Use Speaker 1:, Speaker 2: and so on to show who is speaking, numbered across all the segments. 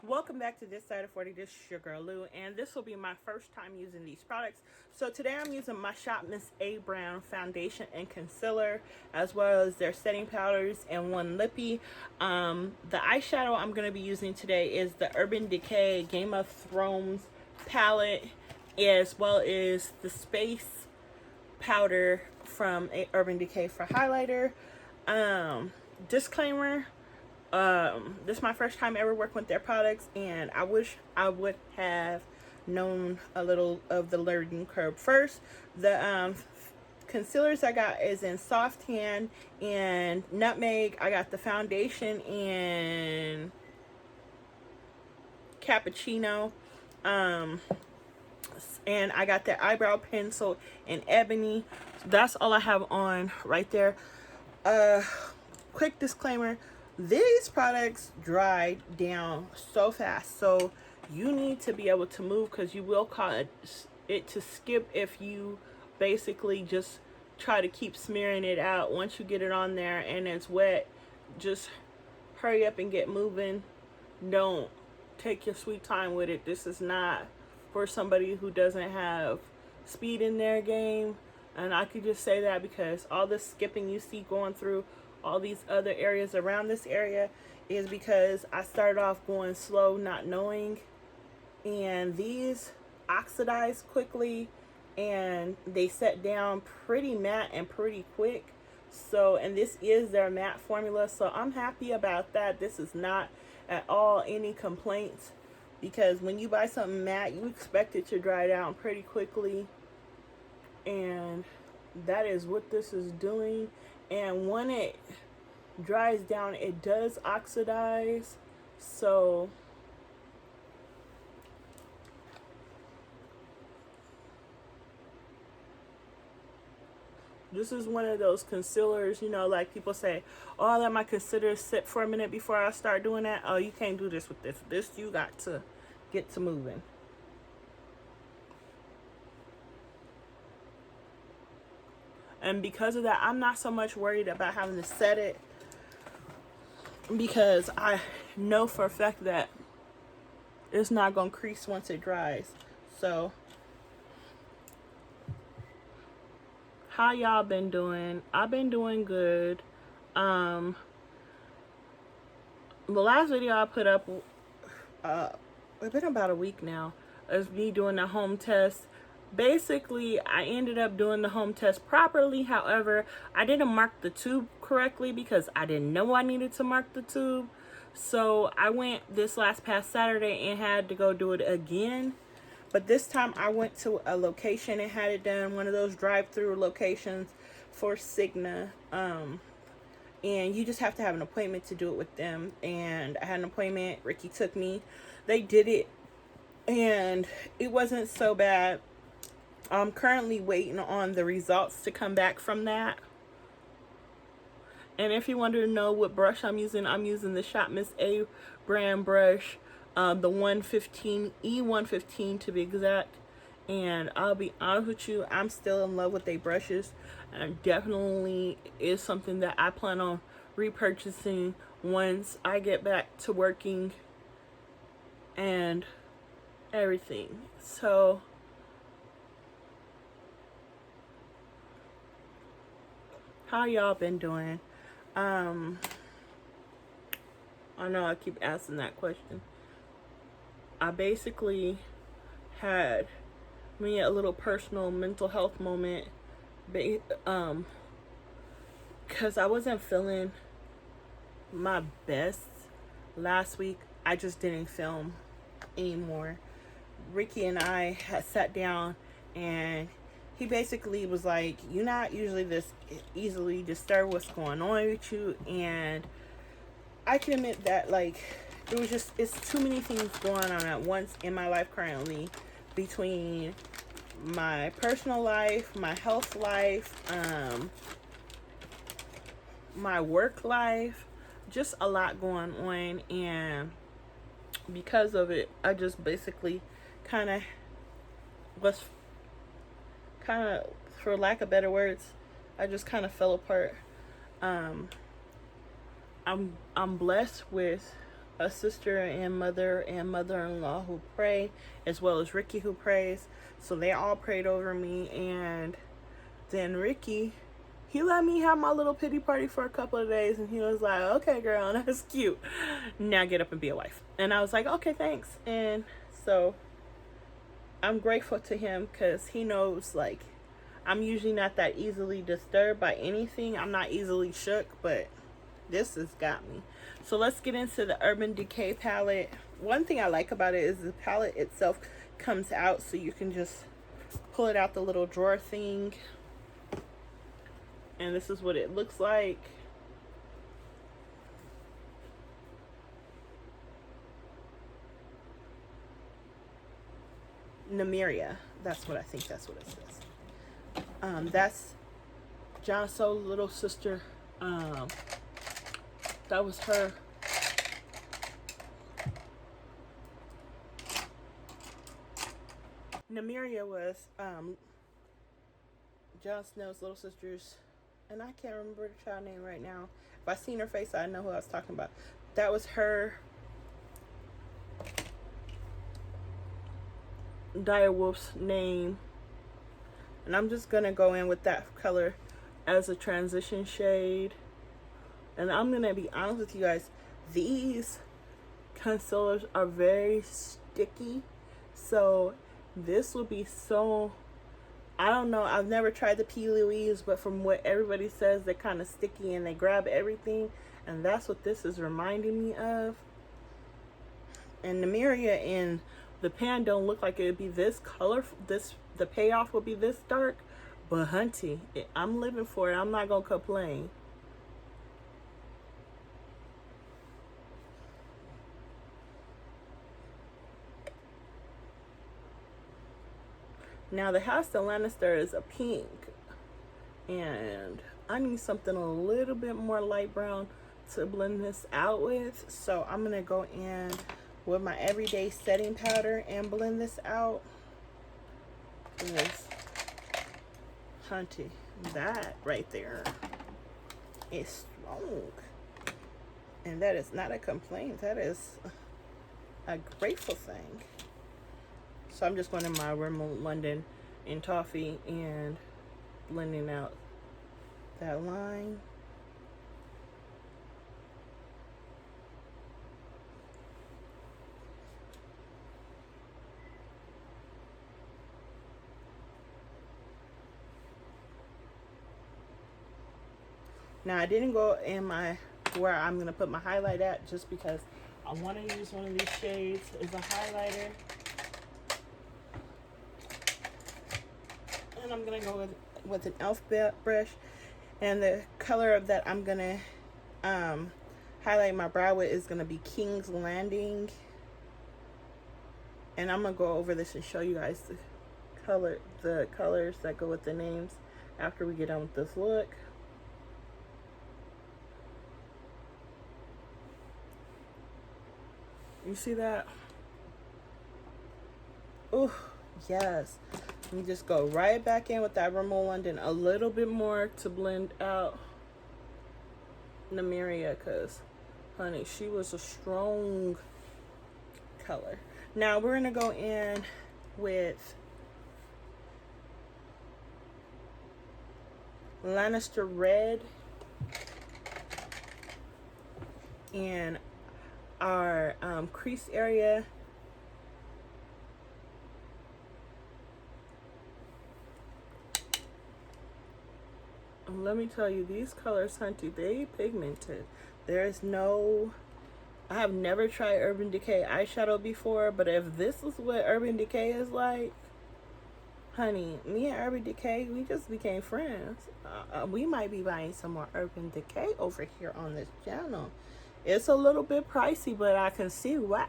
Speaker 1: Welcome back to This Side of 40. This is your girl Lou, and this will be my first time using these products. So today I'm using my Shop Miss A Brown foundation and concealer, as well as their setting powders and one lippy. The eyeshadow I'm going to be using today is the Urban Decay Game of Thrones palette, as well as the Space powder from Urban Decay for highlighter. Disclaimer, this is my first time ever working with their products, and I wish I would have known a little of the learning curve first. The concealers I got is in Soft Tan and Nutmeg. I got the foundation in Cappuccino, and I got the eyebrow pencil in Ebony. So that's all I have on right there. Quick disclaimer, these products dry down so fast, so you need to be able to move, because you will cause it to skip if you basically just try to keep smearing it out. Once you get it on there and it's wet, just hurry up and get moving. Don't take your sweet time with it. This is not for somebody who doesn't have speed in their game. And I could just say that because all the skipping you see going through all these other areas around this area is because I started off going slow, not knowing. And these oxidize quickly and they set down pretty matte and pretty quick. So, and this is their matte formula, so I'm happy about that. This is not at all any complaints, because when you buy something matte, you expect it to dry down pretty quickly, and that is what this is doing. And when it dries down, it does oxidize. So this is one of those concealers, you know, like people say, oh, I let my concealer sit for a minute before I start doing that. Oh, you can't do this with this. This, you got to get to moving. And because of that, I'm not so much worried about having to set it, because I know for a fact that it's not going to crease once it dries. So how y'all been doing? I've been doing good. The last video I put up, it's been about a week now, is me doing the home test. Basically, I ended up doing the home test properly. However, I didn't mark the tube correctly because I didn't know I needed to mark the tube. So I went this past Saturday and had to go do it again. But this time I went to a location and had it done, one of those drive-through locations for Cigna. And you just have to have an appointment to do it with them. And I had an appointment. Ricky took me. They did it, and it wasn't so bad. I'm currently waiting on the results to come back from that. And if you want to know what brush I'm using the Shop Miss A brand brush, the 115 E115 to be exact. And I'll be honest with you, I'm still in love with their brushes, and definitely is something that I plan on repurchasing once I get back to working and everything. So how y'all been doing? I know I keep asking that question. I basically had me a little personal mental health moment, because I wasn't feeling my best last week. I just didn't film anymore. Ricky and I had sat down, and he basically was like, you're not usually this easily disturbed, what's going on with you? And I can admit that, like, it's too many things going on at once in my life currently, between my personal life, my health life, my work life, just a lot going on. And because of it, I just basically kind of was for lack of better words, I just kind of fell apart. I'm blessed with a sister and mother-in-law who pray, as well as Ricky who prays. So they all prayed over me, and then Ricky, he let me have my little pity party for a couple of days, and he was like, okay girl, that's cute, now get up and be a wife. And I was like, okay, thanks. And so I'm grateful to him, because he knows, like, I'm usually not that easily disturbed by anything. I'm not easily shook, but this has got me. So let's get into the Urban Decay palette. One thing I like about it is the palette itself comes out, so you can just pull it out the little drawer thing. And this is what it looks like. Nymeria. That's what I think that's what it says. That's John Soul's little sister. That was her. Nymeria was Jon Snow's little sister's, and I can't remember the child name right now. If I seen her face, I know who I was talking about. That was her direwolf's name. And I'm just gonna go in with that color as a transition shade. And I'm gonna be honest with you guys, these concealers are very sticky, so this will be so, I don't know, I've never tried the P. Louise, but from what everybody says, they're kind of sticky and they grab everything, and that's what this is reminding me of. And Nymeria in the pan don't look like it would be this color. The payoff will be this dark, but hunty, I'm living for it. I'm not gonna complain. Now the House of Lannister is a pink, and I need something a little bit more light brown to blend this out with. So I'm gonna go in with my everyday setting powder and blend this out. This hunty, that right there is strong, and that is not a complaint. That is a grateful thing. So I'm just going to my Rimmel London in Toffee and blending out that line. Now I didn't go in my where I'm going to put my highlight at, just because I want to use one of these shades as a highlighter. And I'm going to go with an e.l.f. brush. And the color of that I'm going to highlight my brow with is going to be King's Landing. And I'm going to go over this and show you guys the colors that go with the names after we get done with this look. You see that? Oh, yes. Let me just go right back in with that Rimmel London a little bit more to blend out Nymeria, because, honey, she was a strong color. Now we're going to go in with Lannister Red and our crease area. Let me tell you, these colors, hunty, they pigmented. There's no, I have never tried Urban Decay eyeshadow before, but if this is what Urban Decay is like, honey, me and Urban Decay, we just became friends. We might be buying some more Urban Decay over here on this channel. It's a little bit pricey, but I can see why.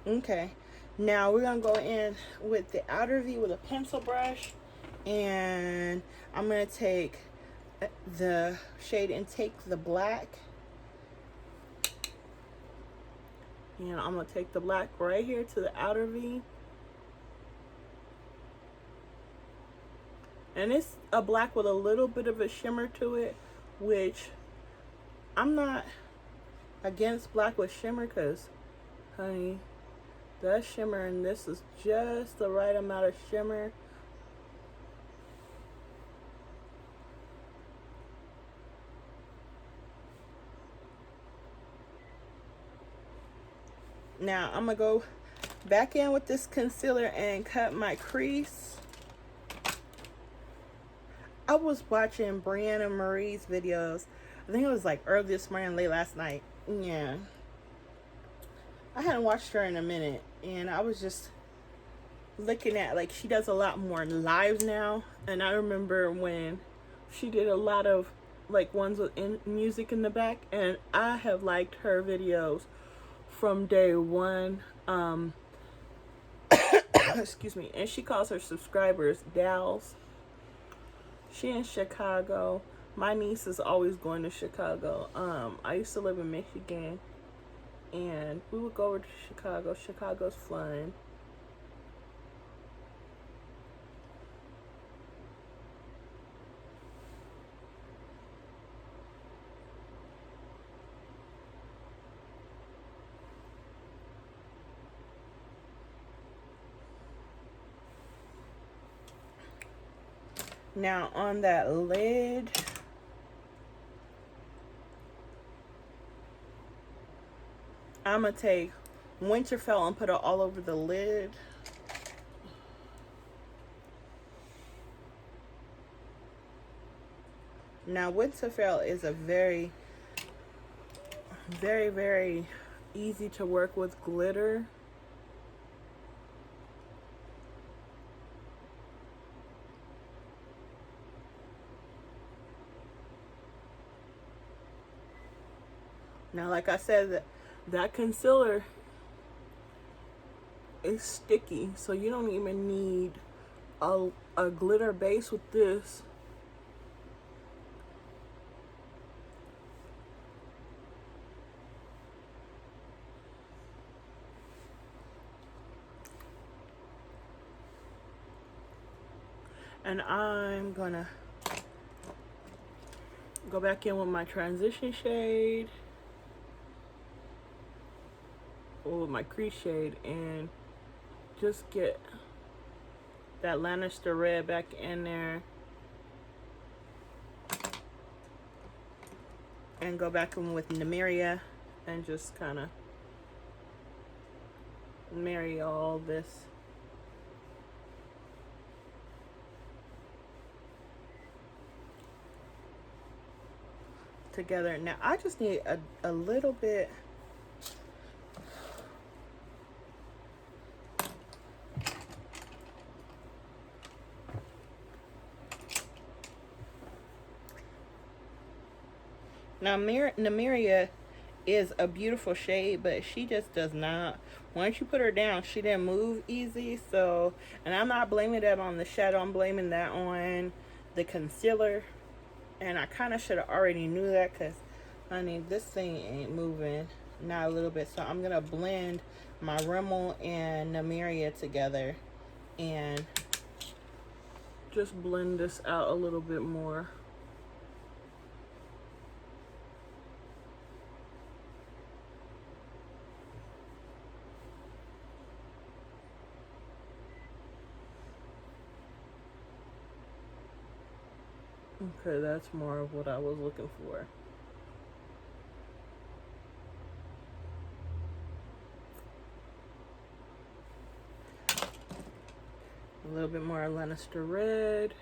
Speaker 1: Okay, now we're gonna go in with the outer V with a pencil brush, And I'm going to take the shade Intake the black. And I'm going to take the black right here to the outer V. And it's a black with a little bit of a shimmer to it, which I'm not against black with shimmer, because, honey, that shimmer and this is just the right amount of shimmer. Now I'm gonna go back in with this concealer and cut my crease. I was watching Brianna Marie's videos. I think it was like early this morning, late last night. Yeah, I hadn't watched her in a minute, and I was just looking at, like, she does a lot more live now. And I remember when she did a lot of like ones with music in the back, and I have liked her videos from day one. Excuse me. And she calls her subscribers Dals. She in Chicago. My niece is always going to Chicago. I used to live in Michigan, and we would go over to Chicago. Chicago's fun. Now on that lid, I'm going to take Winterfell and put it all over the lid. Now Winterfell is a very, very, very easy to work with glitter. Now, like I said, that concealer is sticky, so you don't even need a glitter base with this. And I'm gonna go back in with my transition shade, or with my crease shade, and just get that Lannister red back in there, and go back in with Nymeria and just kind of marry all this together. Now I just need a little bit now. Nymeria is a beautiful shade, but she just does not, once you put her down, she didn't move easy. So, and I'm not blaming that on the shadow, I'm blaming that on the concealer. And I kind of should have already knew that, because, honey, this thing ain't moving, not a little bit. So I'm going to blend my Rimmel and Nymeria together and just blend this out a little bit more. Okay, that's more of what I was looking for. A little bit more Lannister red.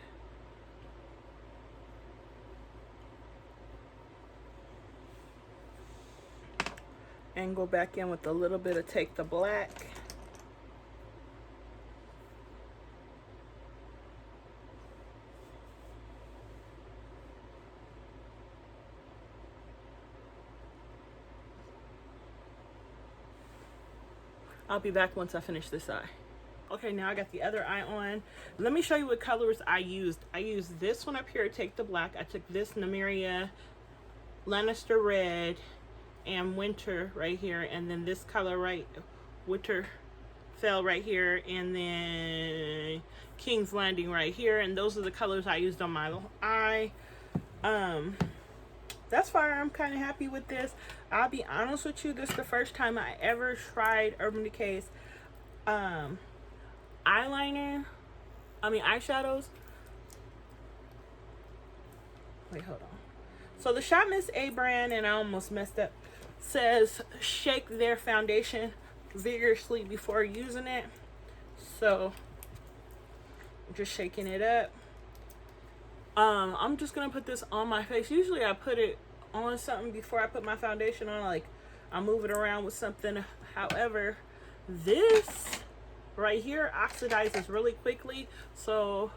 Speaker 1: And go back in with a little bit of Take the Black. I'll be back once I finish this eye. Okay, now I got the other eye on. Let me show you what colors I used. I used this one up here, Take the Black. I took this Nymeria Lannister Red and Winter right here, and then this color right, Winter Fell right here, and then King's Landing right here, and those are the colors I used on my eye. That's why I'm kind of happy with this. I'll be honest with you, this is the first time I ever tried Urban Decay's eyeshadows. Wait, hold on. So the Shop Miss A brand, and I almost messed up, says shake their foundation vigorously before using it. So I'm just shaking it up. I'm just gonna put this on my face. Usually I put it on something before I put my foundation on, like I move it around with something. However, this right here oxidizes really quickly, so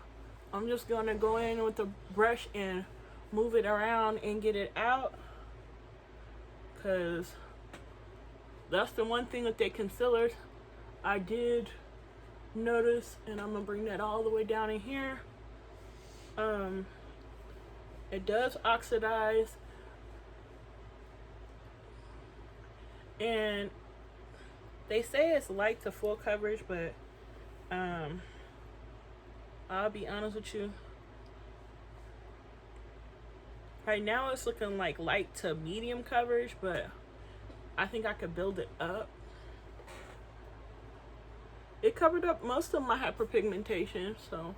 Speaker 1: I'm just gonna go in with the brush and move it around and get it out, because that's the one thing with their concealers I did notice, and I'm gonna bring that all the way down in here. It does oxidize, and they say it's light to full coverage, but I'll be honest with you, right now it's looking like light to medium coverage, but I think I could build it up. It covered up most of my hyperpigmentation, so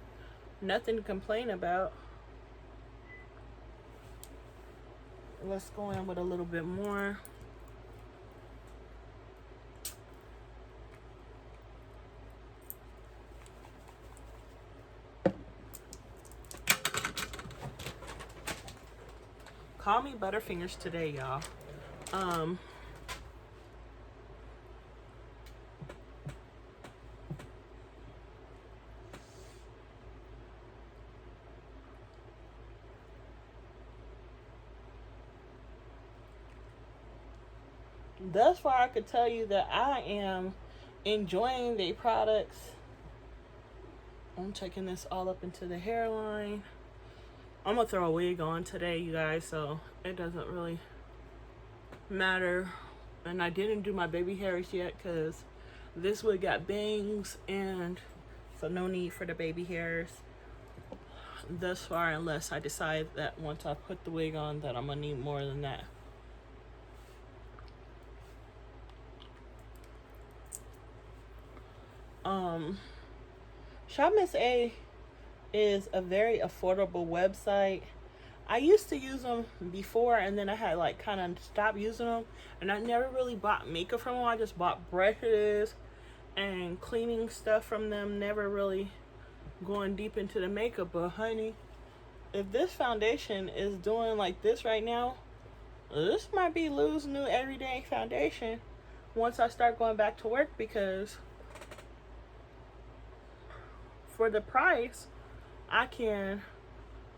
Speaker 1: nothing to complain about. Let's go in with a little bit more. Call me Butterfingers today, y'all. Thus far, I could tell you that I am enjoying the products. I'm taking this all up into the hairline. I'm gonna throw a wig on today, you guys, so it doesn't really matter. And I didn't do my baby hairs yet because this wig got bangs, and so no need for the baby hairs thus far, unless I decide that once I put the wig on that I'm gonna need more than that. Shop Miss A is a very affordable website. I used to use them before, and then I had like kind of stopped using them, and I never really bought makeup from them. I just bought brushes and cleaning stuff from them, never really going deep into the makeup. But honey, if this foundation is doing like this right now, this might be Lou's new everyday foundation once I start going back to work, because for the price, I can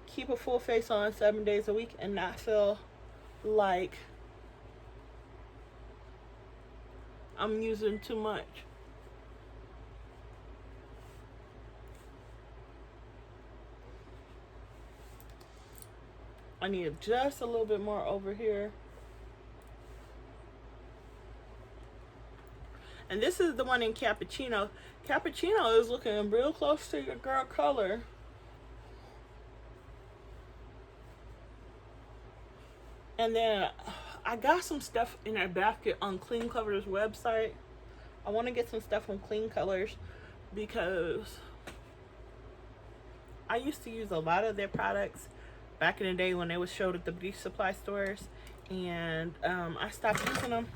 Speaker 1: keep a full face on 7 days a week and not feel like I'm using too much. I need just a little bit more over here. And this is the one in Cappuccino. Cappuccino is looking real close to your girl color. And then I got some stuff in our basket on Clean Colors website. I want to get some stuff from Clean Colors because I used to use a lot of their products back in the day when they was showed at the beauty supply stores, and I stopped using them.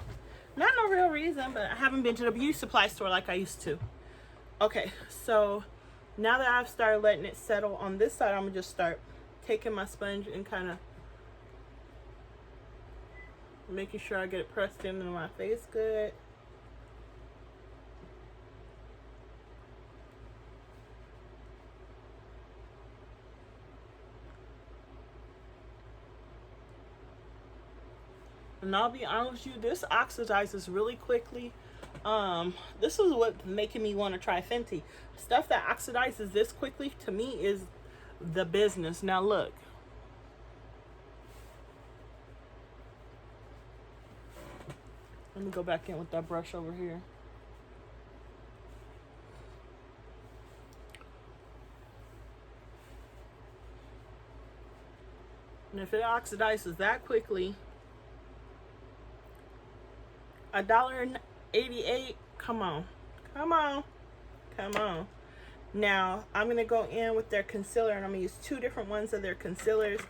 Speaker 1: Not no real reason, but I haven't been to the beauty supply store like I used to. Okay, so now that I've started letting it settle on this side, I'm gonna just start taking my sponge and kind of making sure I get it pressed into my face good. And I'll be honest with you, this oxidizes really quickly. This is what's making me want to try Fenty. Stuff that oxidizes this quickly to me is the business. Now look. Let me go back in with that brush over here. And if it oxidizes that quickly, $1.88, come on. Come on. Come on. Now, I'm going to go in with their concealer, and I'm going to use 2 different ones of their concealers.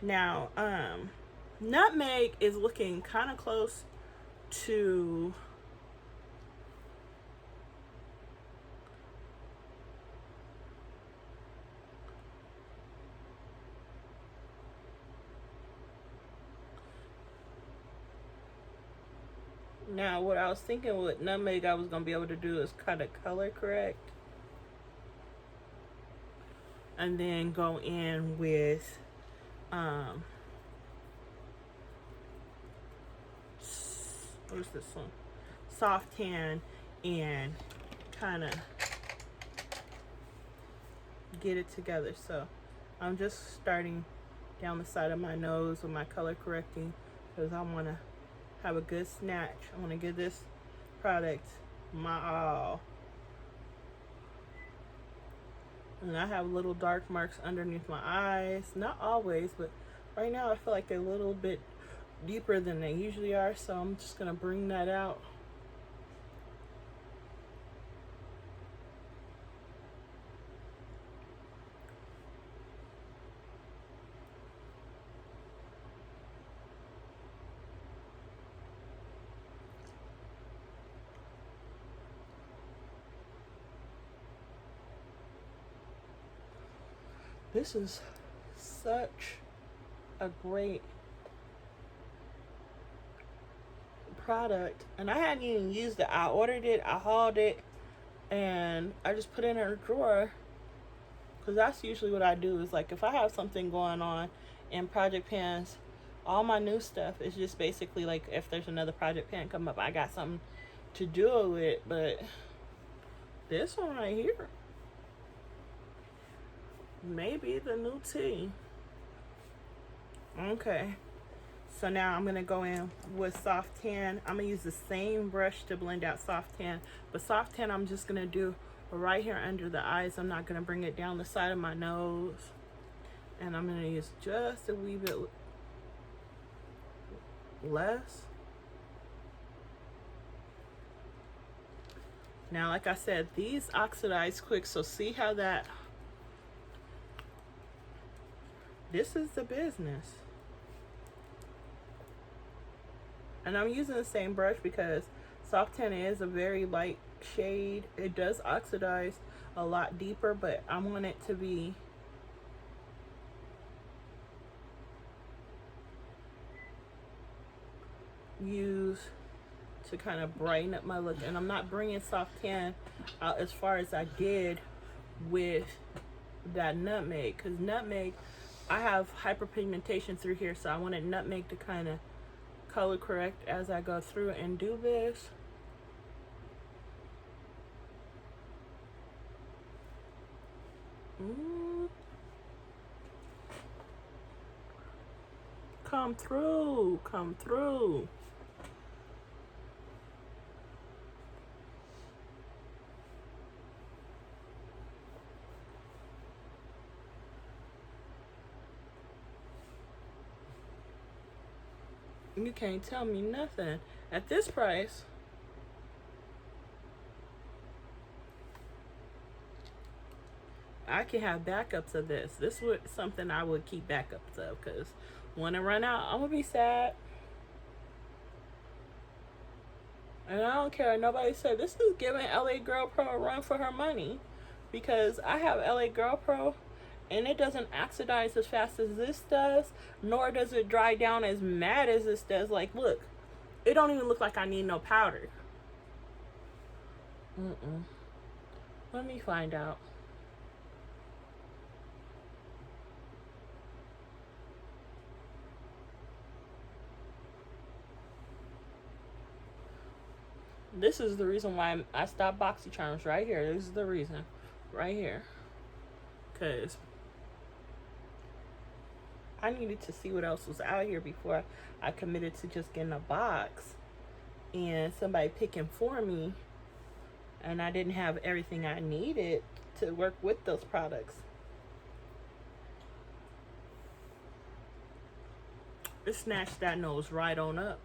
Speaker 1: Now, Nutmeg is looking kind of close to now what I was thinking with Nutmeg I was going to be able to do is kind of color correct and then go in with what is this one? Soft Tan, and kind of get it together. So I'm just starting down the side of my nose with my color correcting because I want to have a good snatch. I want to give this product my all. And I have little dark marks underneath my eyes. Not always, but right now I feel like they're a little bit deeper than they usually are, so I'm just going to bring that out. This is such a great product, and I hadn't even used it. I ordered it, I hauled it, and I just put it in a drawer because that's usually what I do. Is like if I have something going on in project pans, all my new stuff is just basically like if there's another project pan come up, I got something to do with. But this one right here, maybe the new tea. Okay, so now I'm going to go in with Soft Tan. I'm going to use the same brush to blend out Soft Tan. But Soft Tan I'm just going to do right here under the eyes. I'm not going to bring it down the side of my nose. And I'm going to use just a wee bit less. Now, like I said, these oxidize quick. So see how that... This is the business. And I'm using the same brush because Soft Tan is a very light shade. It does oxidize a lot deeper, but I want it to be used to kind of brighten up my look. And I'm not bringing Soft Tan out as far as I did with that Nutmeg, because Nutmeg, I have hyperpigmentation through here, so I wanted Nutmeg to kind of color correct as I go through and do this. Come through, come through. You can't tell me nothing. At this price, I can have backups of this. This would something I would keep backups of, because when I run out, I'm gonna be sad. And I don't care. Nobody said this is giving LA Girl Pro a run for her money, because I have LA Girl Pro and it doesn't oxidize as fast as this does, nor does it dry down as mad as this does. Like, look, it don't even look like I need no powder. Let me find out. This is the reason why I stopped BoxyCharms right here. This is the reason. Right here. Because I needed to see what else was out here before I committed to just getting a box and somebody picking for me, and I didn't have everything I needed to work with those products. It snatched that nose right on up.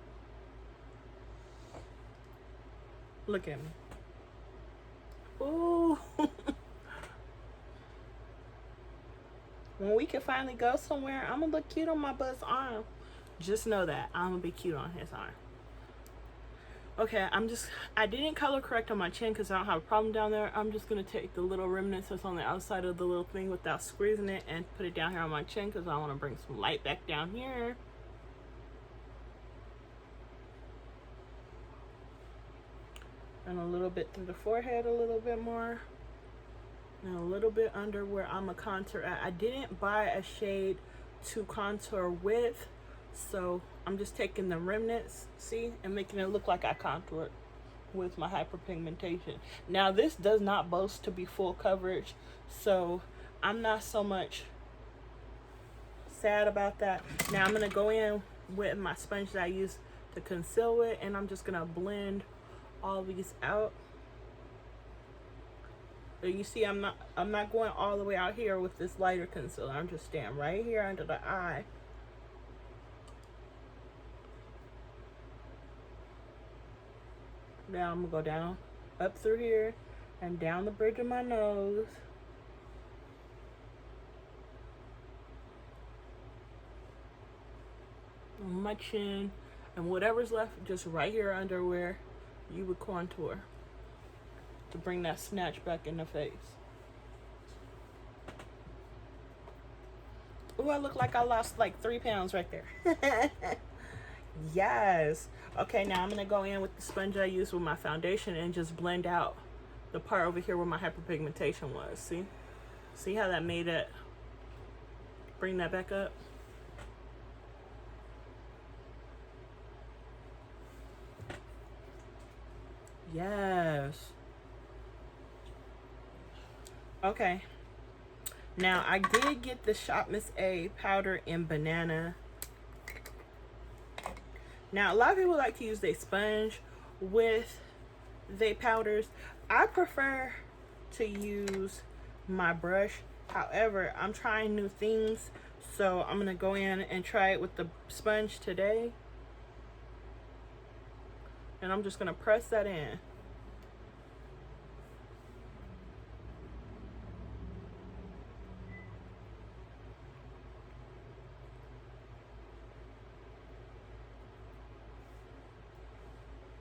Speaker 1: Look at me. Ooh. When we can finally go somewhere, I'm gonna look cute on my Buzz arm. Just know that I'm gonna be cute on his arm. Okay, I didn't color correct on my chin because I don't have a problem down there. I'm just gonna take the little remnants that's on the outside of the little thing without squeezing it and put it down here on my chin because I want to bring some light back down here. And a little bit through the forehead, a little bit more. And a little bit under where I'm a contour at. I didn't buy a shade to contour with, so I'm just taking the remnants, see, and making it look like I contoured with my hyperpigmentation. Now this does not boast to be full coverage, so I'm not so much sad about that. Now I'm gonna go in with my sponge that I use to conceal with, and I'm just gonna blend all these out. So you see, I'm not going all the way out here with this lighter concealer. I'm just staying right here under the eye. Now I'm gonna go down, up through here, and down the bridge of my nose. On my chin, and whatever's left, just right here under where you would contour to bring that snatch back in the face. Ooh, I look like I lost like 3 pounds right there. Yes. Okay, now I'm gonna go in with the sponge I used with my foundation and just blend out the part over here where my hyperpigmentation was. See how that made it, bring that back up? Yes. Okay. Now I did get the Shop Miss A powder in banana. Now a lot of people like to use their sponge with their powders. I prefer to use my brush. However, I'm trying new things, so I'm gonna go in and try it with the sponge today. And I'm just gonna press that in.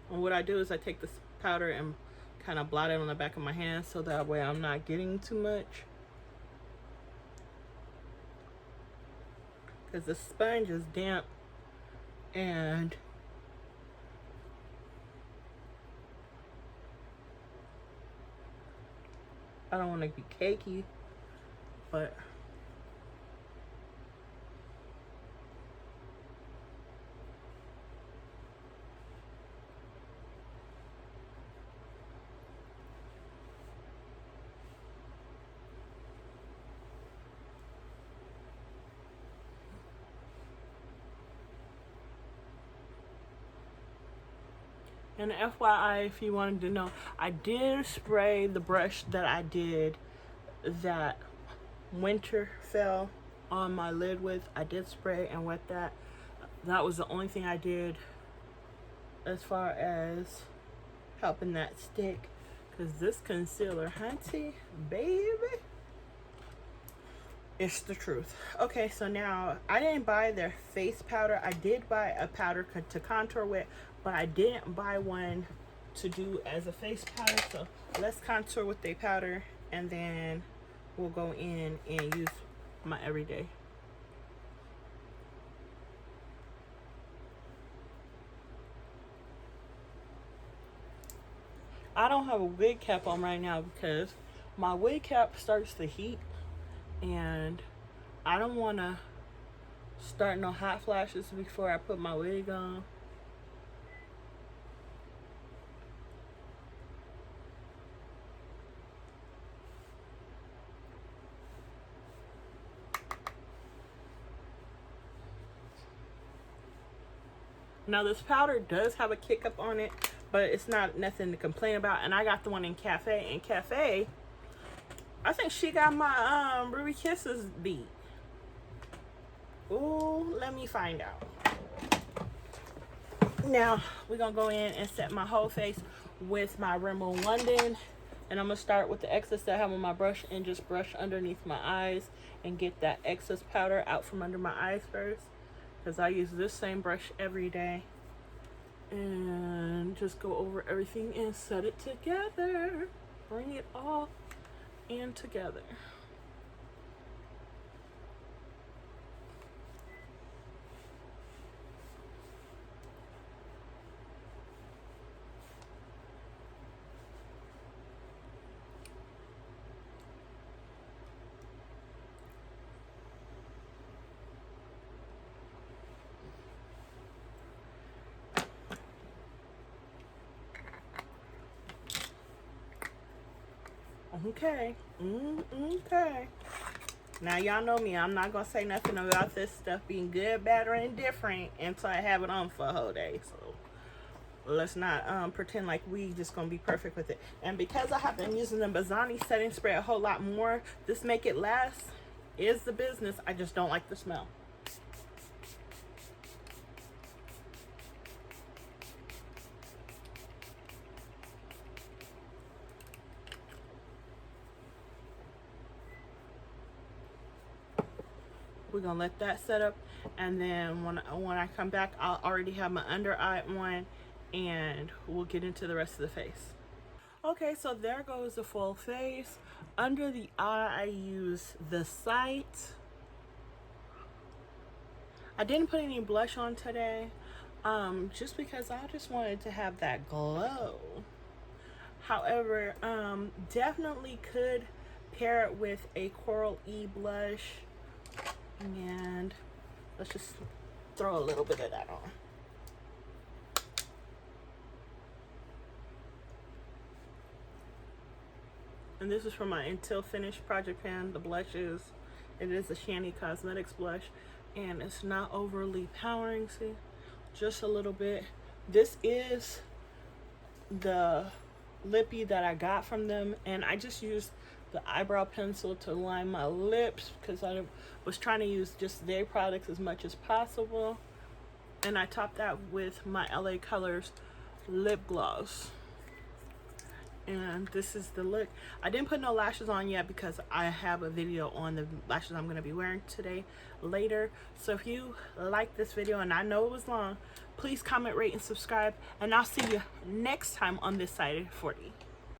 Speaker 1: And what I do is I take this powder and kind of blot it on the back of my hand so that way I'm not getting too much. Because the sponge is damp and I don't want to be cakey, but and FYI, if you wanted to know, I did spray the brush that I did that winter fell on my lid with. I did spray and wet that. That was the only thing I did as far as helping that stick. Because this concealer, hunty, baby, it's the truth. Okay, so now I didn't buy their face powder. I did buy a powder to contour with, but I didn't buy one to do as a face powder. So let's contour with their powder, and then we'll go in and use my everyday. I don't have a wig cap on right now because my wig cap starts to heat, and I don't want to start no hot flashes before I put my wig on. Now this powder does have a kick up on it, but it's not nothing to complain about. And I got the one in Cafe. In Cafe, I think she got my Ruby Kisses beat. Ooh, let me find out. Now we're gonna go in and set my whole face with my Rimmel London, and I'm gonna start with the excess that I have on my brush and just brush underneath my eyes and get that excess powder out from under my eyes first, because I use this same brush every day. And just go over everything and set it together. Bring it all in together. Okay. Okay. Now y'all know me. I'm not gonna say nothing about this stuff being good, bad, or indifferent until I have it on for a whole day. So let's not pretend like we just gonna be perfect with it. And because I have been using the Bazzani setting spray a whole lot more, this Make It Last is the business. I just don't like the smell. We're gonna let that set up, and then when I come back, I'll already have my under eye on, and we'll get into the rest of the face. Okay, so there goes the full face. Under the eye, I use the Sight. I didn't put any blush on today, just because I just wanted to have that glow. However, definitely could pair it with a Coral E blush. And let's just throw a little bit of that on. And this is from my Until Finish project pan. The blush is, it is a Shanny Cosmetics blush, and it's not overly powering, see, just a little bit. This is the lippy that I got from them, and I just used the eyebrow pencil to line my lips because I was trying to use just their products as much as possible. And I topped that with my LA Colors lip gloss. And this is the look. I didn't put no lashes on yet because I have a video on the lashes I'm going to be wearing today later. So if you like this video, and I know it was long, please comment, rate, and subscribe. And I'll see you next time on This Side of 40.